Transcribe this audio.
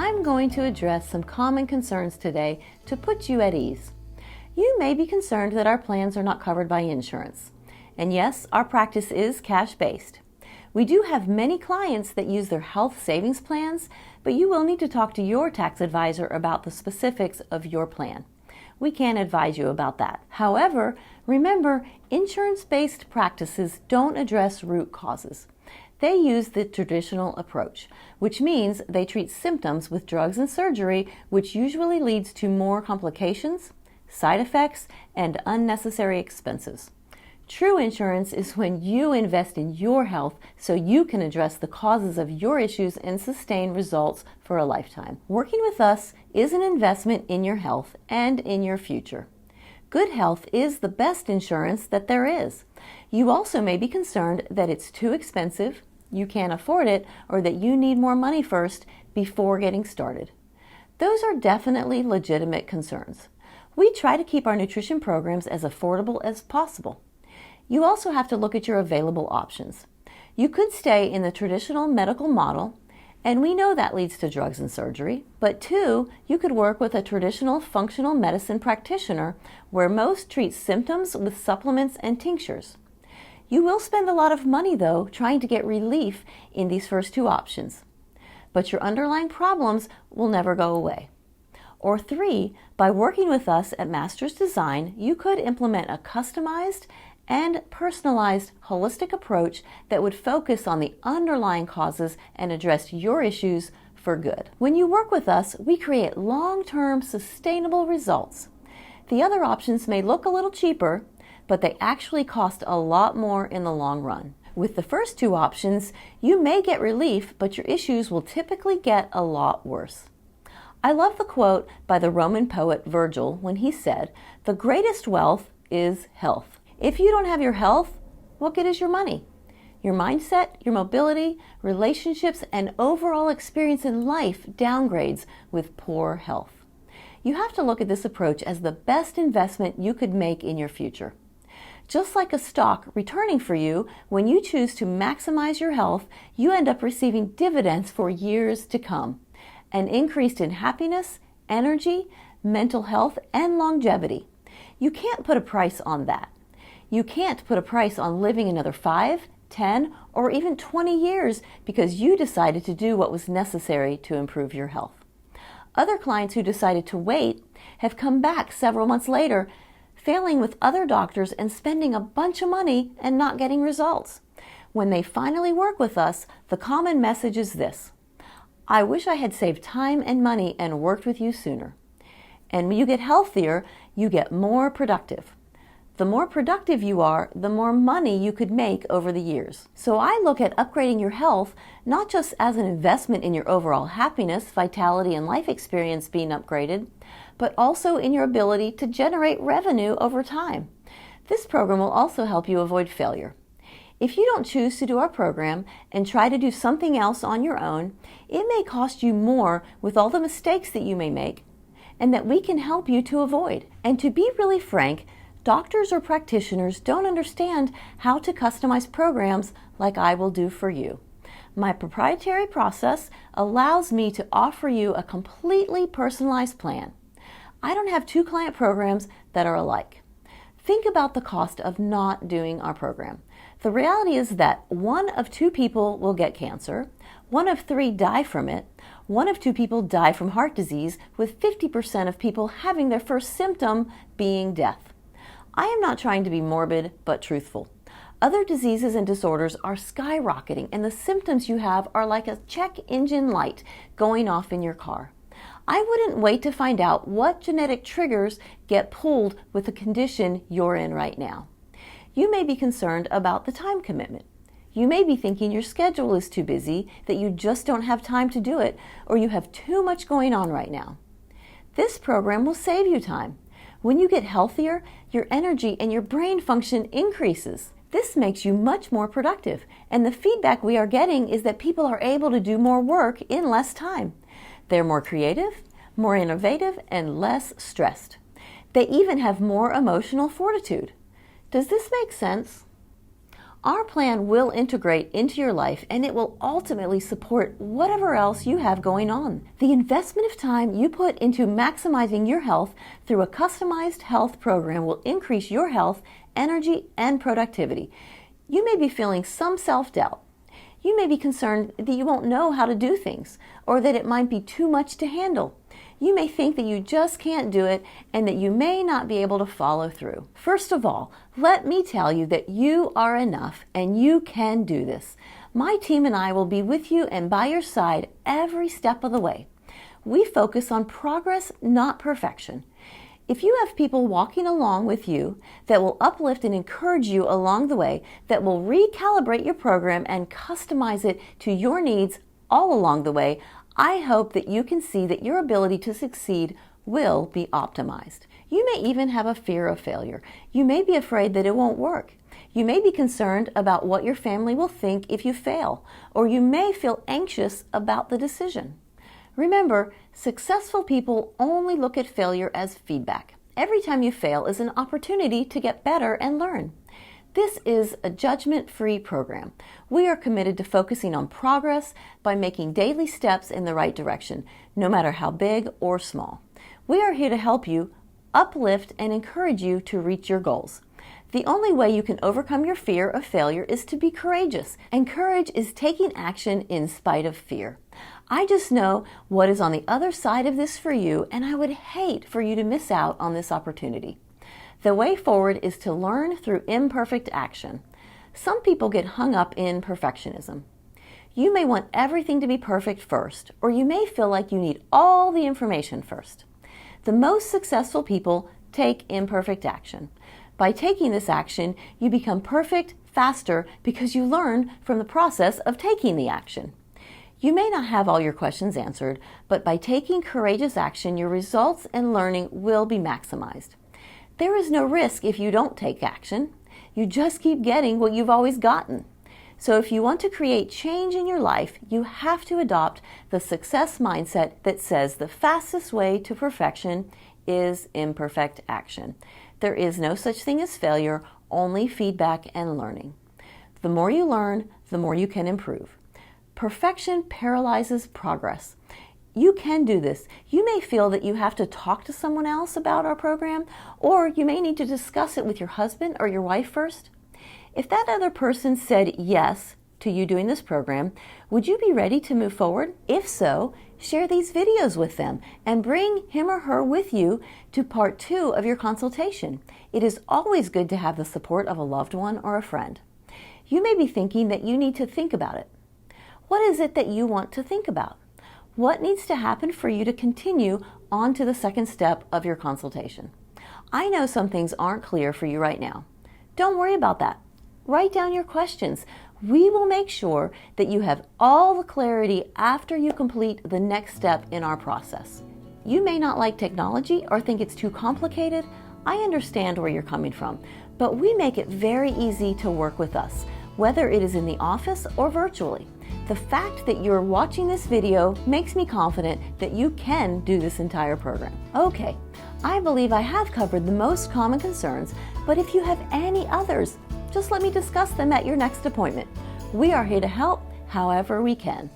I'm going to address some common concerns today to put you at ease. You may be concerned that our plans are not covered by insurance. And yes, our practice is cash-based. We do have many clients that use their health savings plans, but you will need to talk to your tax advisor about the specifics of your plan. We can advise you about that. However, remember, insurance-based practices don't address root causes. They use the traditional approach, which means they treat symptoms with drugs and surgery, which usually leads to more complications, side effects, and unnecessary expenses. True insurance is when you invest in your health so you can address the causes of your issues and sustain results for a lifetime. Working with us is an investment in your health and in your future. Good health is the best insurance that there is. You also may be concerned that it's too expensive, you can't afford it, or that you need more money first before getting started. Those are definitely legitimate concerns. We try to keep our nutrition programs as affordable as possible. You also have to look at your available options. You could stay in the traditional medical model, and we know that leads to drugs and surgery, but two, you could work with a traditional functional medicine practitioner where most treat symptoms with supplements and tinctures. You will spend a lot of money, though, trying to get relief in these first two options, but your underlying problems will never go away. Or three, by working with us at Masters Design, you could implement a customized and personalized holistic approach that would focus on the underlying causes and address your issues for good. When you work with us, we create long-term sustainable results. The other options may look a little cheaper, but they actually cost a lot more in the long run. With the first two options, you may get relief, but your issues will typically get a lot worse. I love the quote by the Roman poet Virgil when he said, "The greatest wealth is health." If you don't have your health, what good is your money? Your mindset, your mobility, relationships, and overall experience in life downgrades with poor health. You have to look at this approach as the best investment you could make in your future. Just like a stock returning for you, when you choose to maximize your health, you end up receiving dividends for years to come. An increase in happiness, energy, mental health, and longevity. You can't put a price on that. You can't put a price on living another 5, 10, or even 20 years because you decided to do what was necessary to improve your health. Other clients who decided to wait have come back several months later, failing with other doctors and spending a bunch of money and not getting results. When they finally work with us, the common message is this: I wish I had saved time and money and worked with you sooner. And when you get healthier, you get more productive. The more productive you are, the more money you could make over the years. So I look at upgrading your health not just as an investment in your overall happiness, vitality, and life experience being upgraded, but also in your ability to generate revenue over time. This program will also help you avoid failure. If you don't choose to do our program and try to do something else on your own, it may cost you more with all the mistakes that you may make and that we can help you to avoid. And to be really frank, doctors or practitioners don't understand how to customize programs like I will do for you. My proprietary process allows me to offer you a completely personalized plan. I don't have two client programs that are alike. Think about the cost of not doing our program. The reality is that 1 of 2 people will get cancer, 1 of 3 die from it, 1 of 2 people die from heart disease, with 50% of people having their first symptom being death. I am not trying to be morbid, but truthful. Other diseases and disorders are skyrocketing, and the symptoms you have are like a check engine light going off in your car. I wouldn't wait to find out what genetic triggers get pulled with the condition you're in right now. You may be concerned about the time commitment. You may be thinking your schedule is too busy, that you just don't have time to do it, or you have too much going on right now. This program will save you time. When you get healthier, your energy and your brain function increases. This makes you much more productive, and the feedback we are getting is that people are able to do more work in less time. They're more creative, more innovative, and less stressed. They even have more emotional fortitude. Does this make sense? Our plan will integrate into your life, and it will ultimately support whatever else you have going on. The investment of time you put into maximizing your health through a customized health program will increase your health, energy, and productivity. You may be feeling some self-doubt. You may be concerned that you won't know how to do things, or that it might be too much to handle. You may think that you just can't do it and that you may not be able to follow through. First of all, let me tell you that you are enough and you can do this. My team and I will be with you and by your side every step of the way. We focus on progress, not perfection. If you have people walking along with you that will uplift and encourage you along the way, that will recalibrate your program and customize it to your needs all along the way, I hope that you can see that your ability to succeed will be optimized. You may even have a fear of failure. You may be afraid that it won't work. You may be concerned about what your family will think if you fail, or you may feel anxious about the decision. Remember, successful people only look at failure as feedback. Every time you fail is an opportunity to get better and learn. This is a judgment-free program. We are committed to focusing on progress by making daily steps in the right direction, no matter how big or small. We are here to help you, uplift, and encourage you to reach your goals. The only way you can overcome your fear of failure is to be courageous, and courage is taking action in spite of fear. I just know what is on the other side of this for you, and I would hate for you to miss out on this opportunity. The way forward is to learn through imperfect action. Some people get hung up in perfectionism. You may want everything to be perfect first, or you may feel like you need all the information first. The most successful people take imperfect action. By taking this action, you become perfect faster because you learn from the process of taking the action. You may not have all your questions answered, but by taking courageous action, your results and learning will be maximized. There is no risk if you don't take action. You just keep getting what you've always gotten. So if you want to create change in your life, you have to adopt the success mindset that says the fastest way to perfection is imperfect action. There is no such thing as failure, only feedback and learning. The more you learn, the more you can improve. Perfection paralyzes progress. You can do this. You may feel that you have to talk to someone else about our program, or you may need to discuss it with your husband or your wife first. If that other person said yes to you doing this program, would you be ready to move forward? If so, share these videos with them and bring him or her with you to part 2 of your consultation. It is always good to have the support of a loved one or a friend. You may be thinking that you need to think about it. What is it that you want to think about? What needs to happen for you to continue on to the second step of your consultation? I know some things aren't clear for you right now. Don't worry about that. Write down your questions. We will make sure that you have all the clarity after you complete the next step in our process. You may not like technology or think it's too complicated. I understand where you're coming from, but we make it very easy to work with us, whether it is in the office or virtually. The fact that you're watching this video makes me confident that you can do this entire program. Okay, I believe I have covered the most common concerns, but if you have any others, just let me discuss them at your next appointment. We are here to help however we can.